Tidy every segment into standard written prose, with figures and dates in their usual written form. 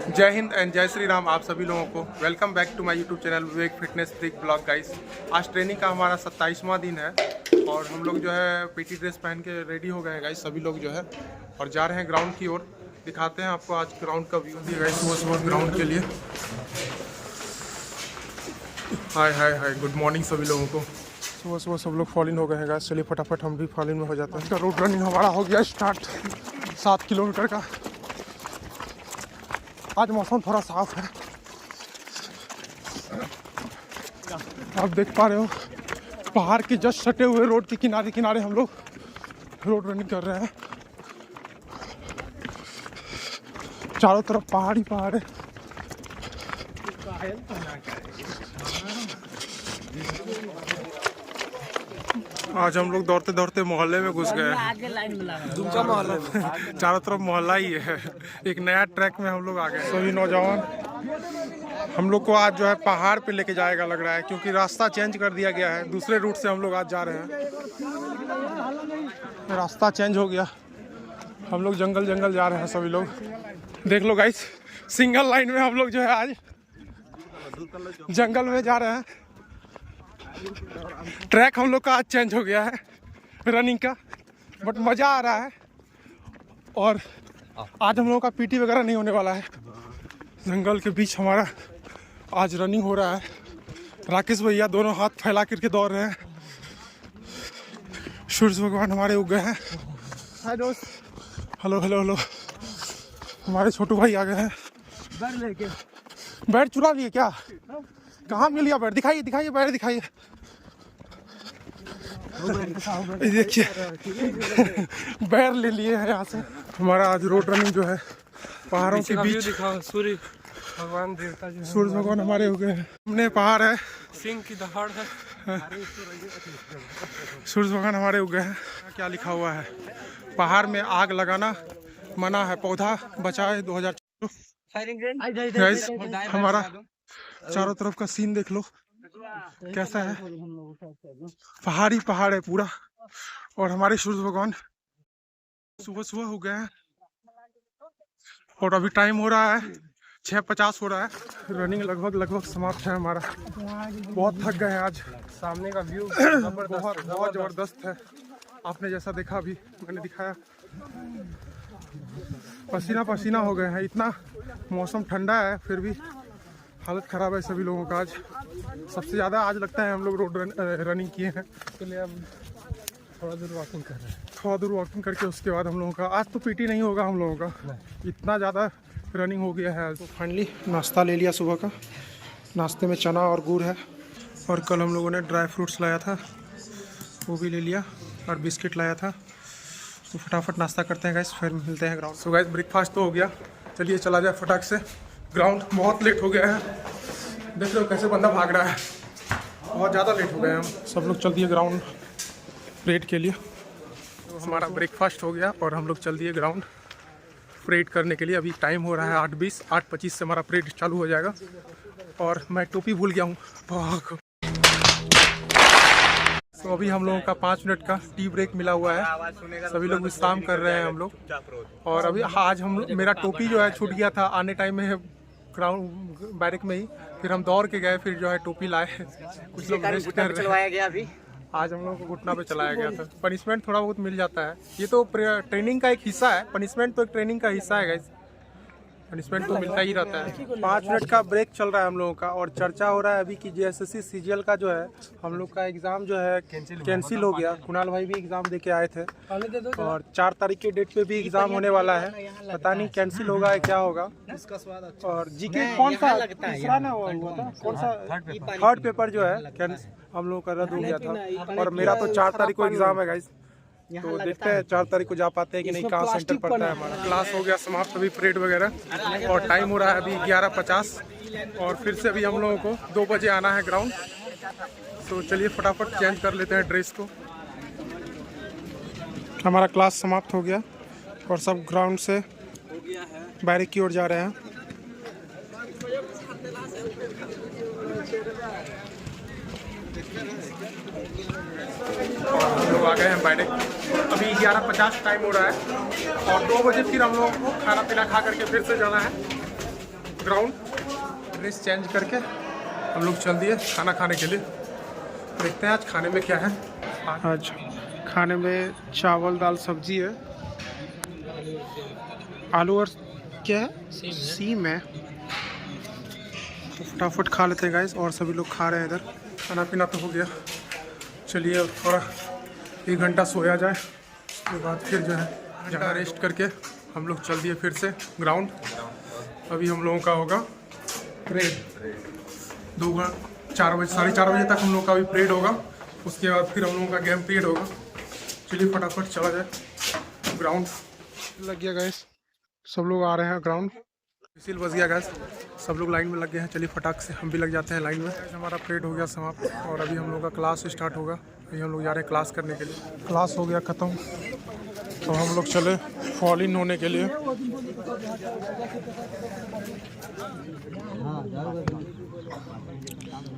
जय हिंद एंड जय श्री राम आप सभी लोगों को। Welcome back to my YouTube channel Vivek fitness freak blog guys. आज ट्रेनिंग का हमारा 27वां दिन है और हम लोग जो है पीटी ड्रेस पहन के रेडी हो गए हैं गाइस सभी लोग जो है, और जा रहे हैं ग्राउंड की ओर। दिखाते हैं आपको आज ग्राउंड का व्यू दिया गाइस सुबह सुबह ग्राउंड के लिए। हाय हाय हाय, गुड मॉर्निंग सभी लोगों को। सुबह सुबह सब लोग फॉलो इन हो गए हैं गाइस। चलिए फटाफट हम भी फॉलो इन में हो जाते हैं। रोड रनिंग हमारा हो गया स्टार्ट 7 किलोमीटर का। आज मौसम थोड़ा साफ है, आप देख पा रहे हो पहाड़ के जस्ट सटे हुए रोड के किनारे किनारे हम लोग रोड रनिंग कर रहे हैं। चारों तरफ पहाड़ ही पहाड़ है। आज हम लोग दौड़ते दौड़ते मोहल्ले में घुस गए हैं। चारों तरफ मोहल्ला ही है। एक नया ट्रैक में हम लोग आ गए। सभी नौजवान हम लोग को आज जो है पहाड़ पे लेके जाएगा लग रहा है, क्योंकि रास्ता चेंज कर दिया गया है। दूसरे रूट से हम लोग आज जा रहे हैं। रास्ता चेंज हो गया, हम लोग जंगल जंगल जा रहे हैं सभी लोग। देख लो गाइस, सिंगल लाइन में हम लोग जो है आज जंगल में जा रहे हैं। ट्रैक हम लोग का आज चेंज हो गया है रनिंग का, बट मज़ा आ रहा है। और आज हम लोगों का पीटी वगैरह नहीं होने वाला है। जंगल के बीच हमारा आज रनिंग हो रहा है। राकेश भैया दोनों हाथ फैला करके दौड़ रहे हैं। सूरज भगवान हमारे उग गए हैं। हाय दोस्त, हेलो हेलो हेलो। हमारे छोटू भाई आ गए हैं। बैट चुरा लिए क्या? कहाँ मिल गया बैट? दिखाइए दिखाइए बैट दिखाइए। देखिए बैर ले लिए हैं यहाँ से। हमारा आज रोड रनिंग जो है पहाड़ों के बीच। सूर्य भगवान देवता जो सूरज भगवान हमारे हो गए हैं। हमने पहाड़ है, सिंह की दहाड़ है। सूरज भगवान हमारे हो गए हैं। क्या लिखा हुआ है? पहाड़ में आग लगाना मना है, पौधा बचाए 2024। हमारा चारों तरफ का सीन देख लो कैसा है। पहाड़ ही पहाड़ है पूरा। और हमारे सूरज भगवान सुबह सुबह हो गए हैं और अभी टाइम हो रहा है 6:50 हो रहा है। रनिंग लगभग समाप्त है हमारा। बहुत थक गए हैं आज। सामने का व्यू बहुत ज़बरदस्त है। आपने जैसा देखा अभी मैंने दिखाया, पसीना पसीना हो गए हैं। इतना मौसम ठंडा है फिर भी हालत ख़राब है सभी लोगों का। आज सबसे ज़्यादा आज लगता है हम लोग रोड रनिंग किए हैं। इसलिए अब थोड़ा दूर वॉकिंग कर रहे हैं। थोड़ा दूर वॉकिंग करके उसके बाद हम लोगों का आज तो पीटी नहीं होगा हम लोगों का। इतना ज़्यादा रनिंग हो गया है। तो फाइनली नाश्ता ले लिया सुबह का। नाश्ते में चना और गुड़ है, और कल हम लोगों ने ड्राई फ्रूट्स लाया था वो भी ले लिया, और बिस्किट लाया था। तो फटाफट नाश्ता करते हैं गाइस, फिर मिलते हैं ग्राउंड। सो गाइस ब्रेकफास्ट तो हो गया, चलिए चला जाए फटाक से ग्राउंड। बहुत लेट हो गया है, देख लो कैसे बंदा भाग रहा है। बहुत ज़्यादा लेट हो गए हम। सब लोग चल दिए ग्राउंड परेड के लिए। तो हमारा ब्रेकफास्ट हो गया और हम लोग चल दिए ग्राउंड परेड करने के लिए। अभी टाइम हो रहा है 8:20। 8:25 से हमारा परेड चालू हो जाएगा। और मैं टोपी भूल गया हूँ। तो अभी हम लोगों का 5 मिनट का टी ब्रेक मिला हुआ है। सभी लोग विश्राम कर रहे हैं हम लोग। और अभी आज मेरा टोपी जो है छूट गया था आने टाइम में ग्राउंड बैरिक में ही। फिर हम दौड़ के गए, फिर जो है टोपी लाए। कुछ लोग रेस्ट कर रहे हैं। अभी आज हम लोगों को घुटना पे चलाया गया था। पनिशमेंट थोड़ा बहुत मिल जाता है, ये तो ट्रेनिंग का एक हिस्सा है। पनिशमेंट तो एक ट्रेनिंग का हिस्सा है गाइस, पनिशमेंट तो मिलता ही रहता है। 5 मिनट का ब्रेक चल रहा है हम लोगों का, और चर्चा हो रहा है अभी कि JSSC CGL का जो है हम लोग का एग्ज़ाम जो है कैंसिल हो गया। कुणाल भाई भी एग्ज़ाम दे के आए थे, और 4 तारीख के डेट पे भी एग्ज़ाम होने वाला है। पता नहीं कैंसिल होगा या क्या होगा। और जीके कौन सा तीसरा ना हुआ था, कौन सा थर्ड पेपर जो है हम लोगों का रद्द हो गया था। और मेरा तो 4 तारीख को एग्ज़ाम है गाइस। तो देखते हैं 4 तारीख को जा पाते हैं कि नहीं, कहाँ सेंटर पड़ता है हमारा। क्लास हो गया समाप्त अभी परेड वगैरह, और टाइम हो रहा है अभी 11:50। और फिर से अभी हम लोगों को 2 बजे आना है ग्राउंड। तो चलिए फटाफट चेंज कर लेते हैं ड्रेस को। हमारा क्लास समाप्त हो गया और सब ग्राउंड से बैरिक की ओर जा रहे हैं। हम लोग आ गए हैं बैरिक। अभी 11:50 टाइम हो रहा है, और 2 बजे फिर हम लोगों को खाना पीना खा करके फिर से जाना है। ग्राउंड, ड्रेस चेंज करके हम लोग चल दिए खाना खाने के लिए। देखते हैं आज खाने में क्या है। आज खाने में चावल दाल सब्जी है, आलू और क्या है सीम है। तो फटाफट खा लेते हैं गाइस, और सभी लोग खा रहे हैं इधर। खाना पीना तो हो गया, चलिए अब थोड़ा 1 घंटा सोया जाए, उसके बाद फिर जो है घंटा रेस्ट करके हम लोग चल दिए फिर से ग्राउंड। अभी हम लोगों का होगा परेड 4 बजे 4:30 बजे तक हम लोग का अभी परेड होगा। उसके बाद फिर हम लोगों का गेम पीरियड होगा। चलिए फटाफट चला जाए ग्राउंड। लग गया गैस, सब लोग आ रहे हैं ग्राउंड, विसिल बज गया गैस, सब लोग लाइन में लग गए हैं। चलिए फटाक से हम भी लग जाते हैं लाइन में। हमारा परेड हो गया समाप्त और अभी हम लोग का क्लास स्टार्ट होगा। अभी हम लोग जा रहे हैं क्लास करने के लिए। क्लास हो गया ख़त्म, तो हम लोग चले फॉल इन होने के लिए।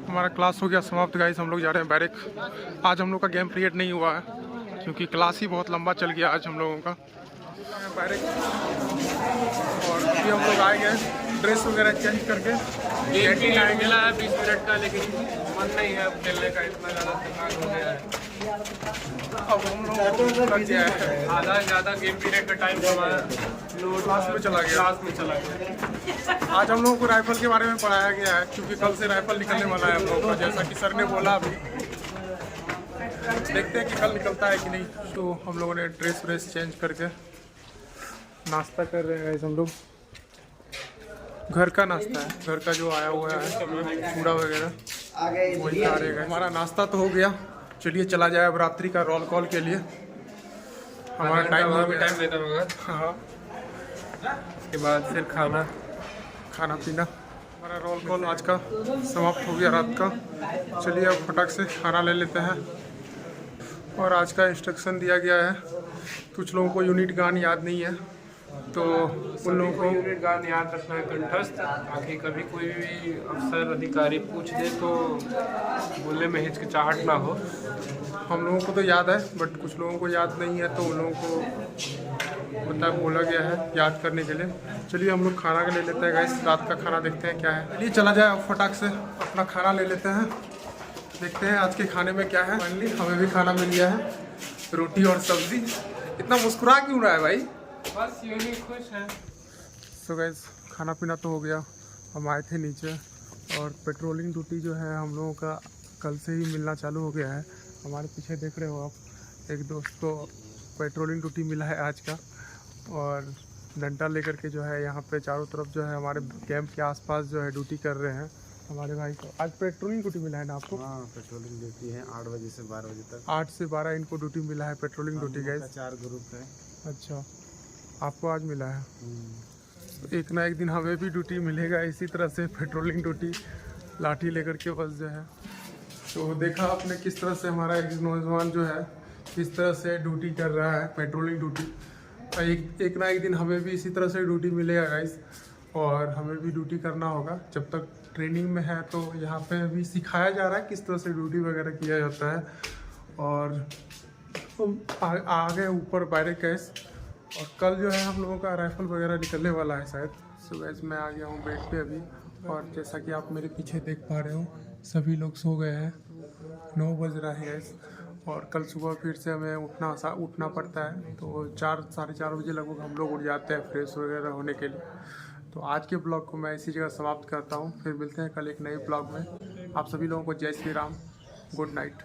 हमारा क्लास हो गया समाप्त गाइस, हम लोग जा रहे हैं बैरक। आज हम लोग का गेम पीरियड नहीं हुआ है क्योंकि क्लास ही बहुत लंबा चल गया आज हम लोगों का बैरक। और अभी हम लोग आए गए ड्रेस वगैरह चेंज करके। गेम भी मिला है 20 मिनट का, लेकिन मन नहीं है अब खेलने का, इतना ज़्यादा थकान हो गया है। अब हम लोग लग गया है आधा से ज़्यादा गेम पीरियड का टाइम हमारा क्लास में चला गया। आज हम लोगों को राइफल के बारे में पढ़ाया गया है क्योंकि कल से राइफल निकलने वाला है हम लोगों का, जैसा कि सर ने बोला। अभी देखते हैं कि कल निकलता है कि नहीं। तो हम लोगों ने ड्रेस व्रेस चेंज करके नाश्ता कर रहे हैं हम लोग। घर का नाश्ता है, घर का जो आया हुआ है चूड़ा वगैरह वही खा रहे हैं। हमारा नाश्ता तो हो गया, चलिए चला जाए अब रात्रि का रोल कॉल के लिए। हमारा टाइम देता होगा। हाँ, उसके बाद फिर खाना पीना। हमारा रोल कॉल आज का समाप्त हो गया रात का। चलिए अब फटाक से खाना ले लेते हैं। और आज का इंस्ट्रक्शन दिया गया है, कुछ लोगों को यूनिट गान याद नहीं है तो उन लोगों को यूनिट गान याद रखना है कंठस्थ, ताकि कभी कोई भी अफसर अधिकारी पूछ दे तो बोलने में हिचकिचाहट ना हो। हम लोगों को तो याद है बट कुछ लोगों को याद नहीं है, तो उन लोगों को बोला गया है याद करने के लिए। चलिए हम लोग खाना ले लेते हैं गाइस, रात का खाना देखते हैं क्या है। चलिए चला जाए अब फटाक से अपना खाना ले लेते हैं, देखते हैं आज के खाने में क्या है। फाइनली हमें भी खाना मिल गया है, रोटी और सब्जी। इतना मुस्कुरा क्यों रहा है भाई? बस यूँ ही खुश है। सो गाइस खाना पीना तो हो गया। हम आए थे नीचे और पेट्रोलिंग ड्यूटी जो है हम लोगों का कल से ही मिलना चालू हो गया है। हमारे पीछे देख रहे हो आप, एक दोस्त को पेट्रोलिंग ड्यूटी मिला है आज का, और डंडा लेकर के जो है यहाँ पे चारों तरफ जो है हमारे कैंप के आसपास जो है ड्यूटी कर रहे हैं हमारे भाई को। आज पेट्रोलिंग ड्यूटी मिला है ना आपको? हाँ, पेट्रोलिंग ड्यूटी है 8 बजे से 12 बजे तक। 8 से 12 इनको ड्यूटी मिला है पेट्रोलिंग ड्यूटी गाइस। 4 ग्रुप है। अच्छा, आपको आज मिला है। तो एक ना एक दिन हमें भी ड्यूटी मिलेगा इसी तरह से, पेट्रोलिंग ड्यूटी लाठी लेकर के बस जो है। तो देखा आपने किस तरह से हमारा एक नौजवान जो है किस तरह से ड्यूटी कर रहा है पेट्रोलिंग ड्यूटी। एक ना एक दिन हमें भी इसी तरह से ड्यूटी मिलेगा गाइस, और हमें भी ड्यूटी करना होगा। जब तक ट्रेनिंग में है तो यहाँ पे भी सिखाया जा रहा है किस तरह से ड्यूटी वगैरह किया जाता है। और आगे ऊपर बैरक गैस, और कल जो है हम लोगों का राइफल वगैरह निकलने वाला है शायद। सो गैस मैं आ गया हूँ बेड पे अभी, और जैसा कि आप मेरे पीछे देख पा रहे हो सभी लोग सो गए हैं। 9 बज रहा है गैस, और कल सुबह फिर से हमें उठना पड़ता है। तो 4 साढ़े 4 बजे लगभग हम लोग उठ जाते हैं फ्रेश वगैरह होने के लिए। तो आज के ब्लॉग को मैं इसी जगह समाप्त करता हूँ, फिर मिलते हैं कल एक नए ब्लॉग में। आप सभी लोगों को जय श्री राम, गुड नाइट।